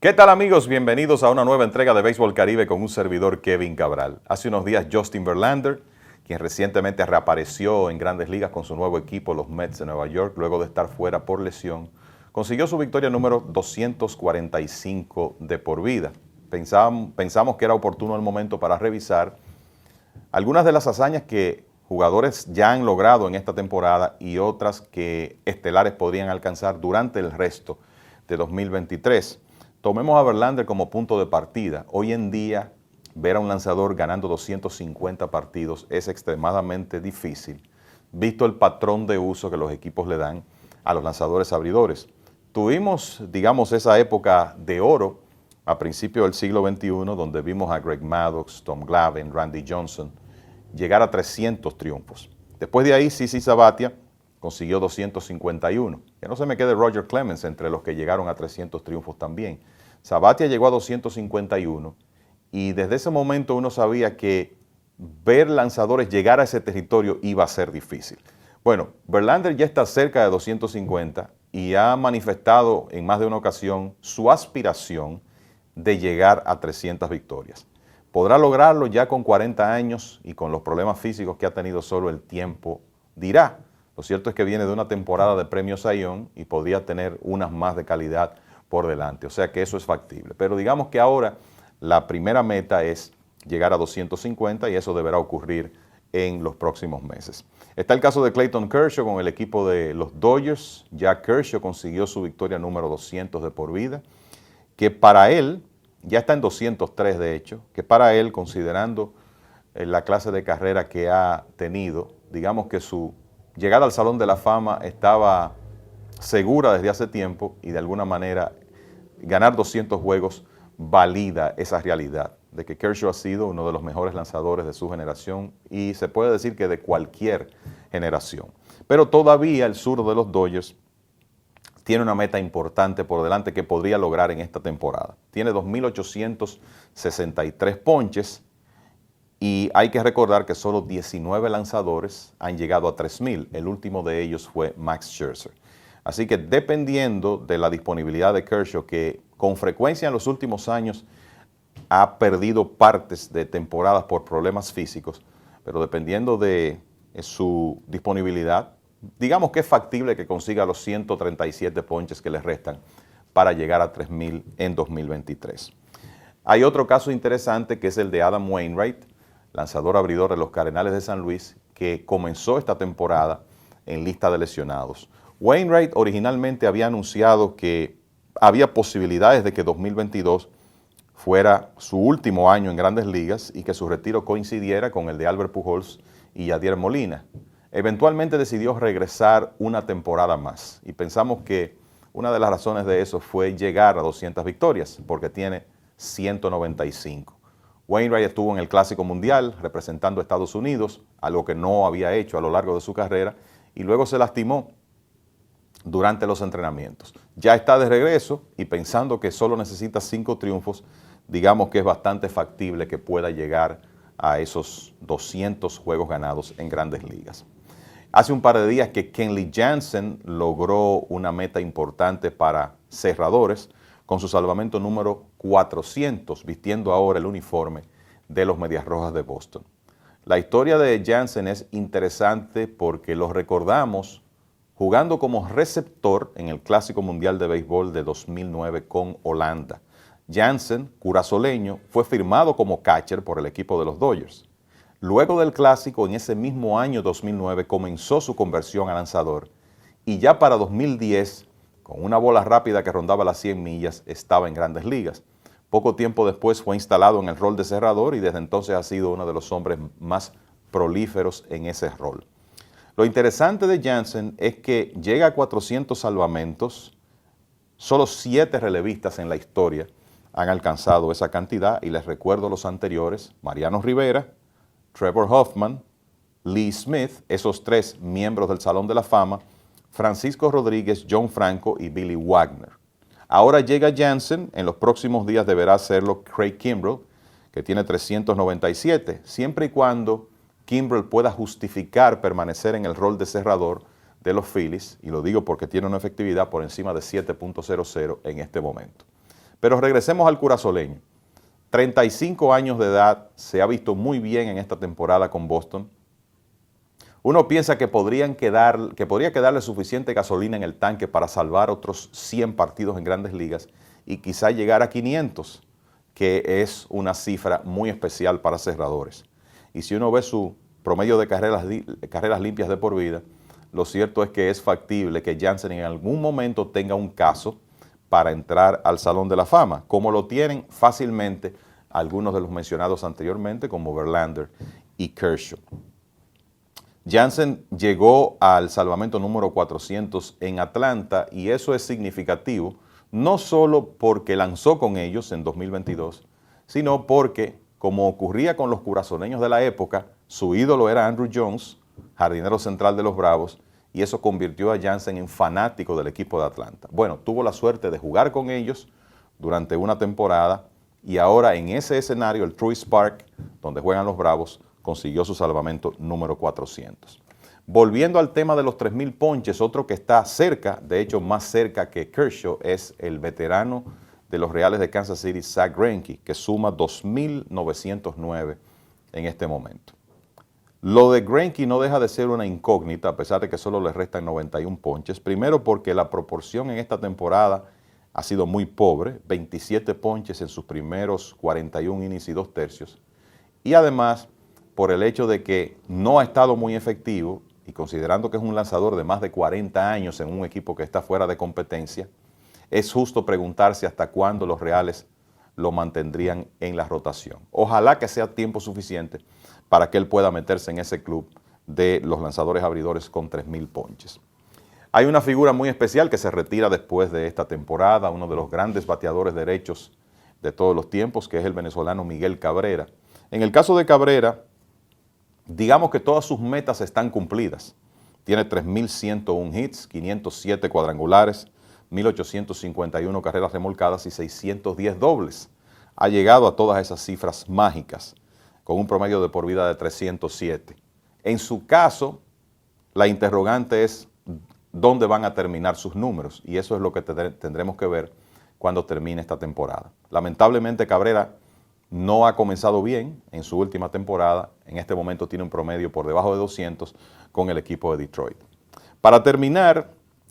¿Qué tal, amigos? Bienvenidos a una nueva entrega de Béisbol Caribe con un servidor, Kevin Cabral. Hace unos días Justin Verlander, quien recientemente reapareció en Grandes Ligas con su nuevo equipo, los Mets de Nueva York, luego de estar fuera por lesión, consiguió su victoria número 245 de por vida. Pensamos que era oportuno el momento para revisar algunas de las hazañas que jugadores ya han logrado en esta temporada y otras que estelares podrían alcanzar durante el resto de 2023. Tomemos a Verlander como punto de partida. Hoy en día, ver a un lanzador ganando 250 partidos es extremadamente difícil, visto el patrón de uso que los equipos le dan a los lanzadores abridores. Tuvimos, digamos, esa época de oro a principios del siglo XXI, donde vimos a Greg Maddux, Tom Glavine, Randy Johnson llegar a 300 triunfos. Después de ahí, CC Sabathia consiguió 251. Que no se me quede Roger Clemens entre los que llegaron a 300 triunfos también. Sabathia llegó a 251 y desde ese momento uno sabía que ver lanzadores llegar a ese territorio iba a ser difícil. Bueno, Verlander ya está cerca de 250 y ha manifestado en más de una ocasión su aspiración de llegar a 300 victorias. Podrá lograrlo ya con 40 años y con los problemas físicos que ha tenido, solo el tiempo dirá. Lo cierto es que viene de una temporada de premios Cy Young y podría tener unas más de calidad por delante. O sea que eso es factible. Pero digamos que ahora la primera meta es llegar a 250 y eso deberá ocurrir en los próximos meses. Está el caso de Clayton Kershaw con el equipo de los Dodgers. Ya Kershaw consiguió su victoria número 200 de por vida, que para él, ya está en 203 de hecho, que para él, considerando la clase de carrera que ha tenido, digamos que su llegada al Salón de la Fama estaba segura desde hace tiempo y de alguna manera ganar 200 juegos valida esa realidad de que Kershaw ha sido uno de los mejores lanzadores de su generación y se puede decir que de cualquier generación. Pero todavía el zurdo de los Dodgers tiene una meta importante por delante que podría lograr en esta temporada. Tiene 2.863 ponches y hay que recordar que solo 19 lanzadores han llegado a 3.000. El último de ellos fue Max Scherzer. Así que dependiendo de la disponibilidad de Kershaw, que con frecuencia en los últimos años ha perdido partes de temporadas por problemas físicos, pero dependiendo de su disponibilidad, digamos que es factible que consiga los 137 ponches que le restan para llegar a 3.000 en 2023. Hay otro caso interesante que es el de Adam Wainwright, lanzador abridor de los Cardenales de San Luis, que comenzó esta temporada en lista de lesionados. Wainwright originalmente había anunciado que había posibilidades de que 2022 fuera su último año en Grandes Ligas y que su retiro coincidiera con el de Albert Pujols y Yadier Molina. Eventualmente decidió regresar una temporada más y pensamos que una de las razones de eso fue llegar a 200 victorias, porque tiene 195. Wainwright estuvo en el Clásico Mundial representando a Estados Unidos, algo que no había hecho a lo largo de su carrera, y luego se lastimó durante los entrenamientos. Ya está de regreso y pensando que solo necesita 5 triunfos, digamos que es bastante factible que pueda llegar a esos 200 juegos ganados en Grandes Ligas. Hace un par de días que Kenley Jansen logró una meta importante para cerradores con su salvamento número 400, vistiendo ahora el uniforme de los Medias Rojas de Boston. La historia de Jansen es interesante porque lo recordamos jugando como receptor en el Clásico Mundial de Béisbol de 2009 con Holanda. Jansen, curazoleño, fue firmado como catcher por el equipo de los Dodgers. Luego del Clásico, en ese mismo año 2009, comenzó su conversión a lanzador y ya para 2010, con una bola rápida que rondaba las 100 millas, estaba en Grandes Ligas. Poco tiempo después fue instalado en el rol de cerrador y desde entonces ha sido uno de los hombres más prolíferos en ese rol. Lo interesante de Jansen es que llega a 400 salvamentos, solo 7 relevistas en la historia han alcanzado esa cantidad y les recuerdo los anteriores: Mariano Rivera, Trevor Hoffman, Lee Smith, esos 3 miembros del Salón de la Fama, Francisco Rodríguez, John Franco y Billy Wagner. Ahora llega Jansen, en los próximos días deberá hacerlo Craig Kimbrel, que tiene 397, siempre y cuando Kimbrel pueda justificar permanecer en el rol de cerrador de los Phillies, y lo digo porque tiene una efectividad por encima de 7.00 en este momento. Pero regresemos al curazoleño. 35 años de edad, se ha visto muy bien en esta temporada con Boston. Uno piensa que podría quedarle suficiente gasolina en el tanque para salvar otros 100 partidos en Grandes Ligas y quizá llegar a 500, que es una cifra muy especial para cerradores. Y si uno ve su promedio de carreras limpias de por vida, lo cierto es que es factible que Jansen en algún momento tenga un caso para entrar al Salón de la Fama, como lo tienen fácilmente algunos de los mencionados anteriormente, como Verlander y Kershaw. Jansen llegó al salvamento número 400 en Atlanta y eso es significativo, no solo porque lanzó con ellos en 2022, sino porque, como ocurría con los curazoneños de la época, su ídolo era Andruw Jones, jardinero central de los Bravos, y eso convirtió a Jansen en fanático del equipo de Atlanta. Bueno, tuvo la suerte de jugar con ellos durante una temporada y ahora en ese escenario, el Truist Park, donde juegan los Bravos, consiguió su salvamento número 400. Volviendo al tema de los 3,000 ponches, otro que está cerca, de hecho más cerca que Kershaw, es el veterano de los Reales de Kansas City, Zack Greinke, que suma 2,909 en este momento. Lo de Greinke no deja de ser una incógnita, a pesar de que solo le restan 91 ponches. Primero porque la proporción en esta temporada ha sido muy pobre, 27 ponches en sus primeros 41 innings y 2 tercios. Y además, por el hecho de que no ha estado muy efectivo, y considerando que es un lanzador de más de 40 años en un equipo que está fuera de competencia, es justo preguntarse hasta cuándo los Reales lo mantendrían en la rotación. Ojalá que sea tiempo suficiente para que él pueda meterse en ese club de los lanzadores abridores con 3,000 ponches. Hay una figura muy especial que se retira después de esta temporada, uno de los grandes bateadores derechos de todos los tiempos, que es el venezolano Miguel Cabrera. En el caso de Cabrera, digamos que todas sus metas están cumplidas. Tiene 3,101 hits, 507 cuadrangulares, 1,851 carreras remolcadas y 610 dobles. Ha llegado a todas esas cifras mágicas, con un promedio de por vida de 307. En su caso, la interrogante es dónde van a terminar sus números, y eso es lo que tendremos que ver cuando termine esta temporada. Lamentablemente, Cabrera no ha comenzado bien en su última temporada. En este momento tiene un promedio por debajo de 200 con el equipo de Detroit. Para terminar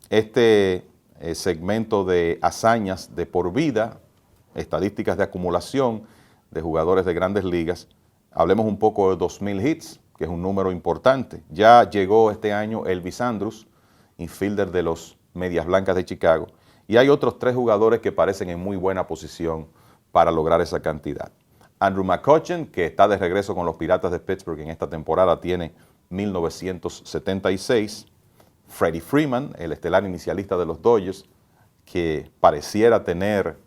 este segmento de hazañas de por vida, estadísticas de acumulación de jugadores de Grandes Ligas, hablemos un poco de 2,000 hits, que es un número importante. Ya llegó este año Elvis Andrus, infielder de los Medias Blancas de Chicago, y hay otros 3 jugadores que parecen en muy buena posición para lograr esa cantidad. Andrew McCutchen, que está de regreso con los Piratas de Pittsburgh en esta temporada, tiene 1,976. Freddie Freeman, el estelar inicialista de los Dodgers, que pareciera tener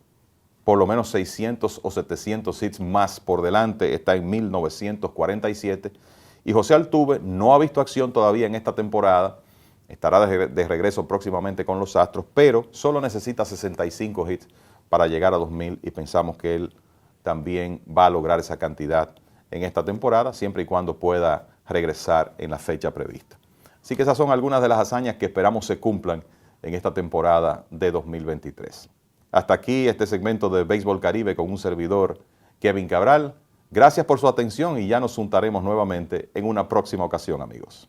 por lo menos 600 o 700 hits más por delante, está en 1,947. Y José Altuve no ha visto acción todavía en esta temporada, estará de regreso próximamente con los Astros, pero solo necesita 65 hits para llegar a 2,000 y pensamos que él también va a lograr esa cantidad en esta temporada, siempre y cuando pueda regresar en la fecha prevista. Así que esas son algunas de las hazañas que esperamos se cumplan en esta temporada de 2023. Hasta aquí este segmento de Béisbol Caribe con un servidor, Kevin Cabral. Gracias por su atención y ya nos juntaremos nuevamente en una próxima ocasión, amigos.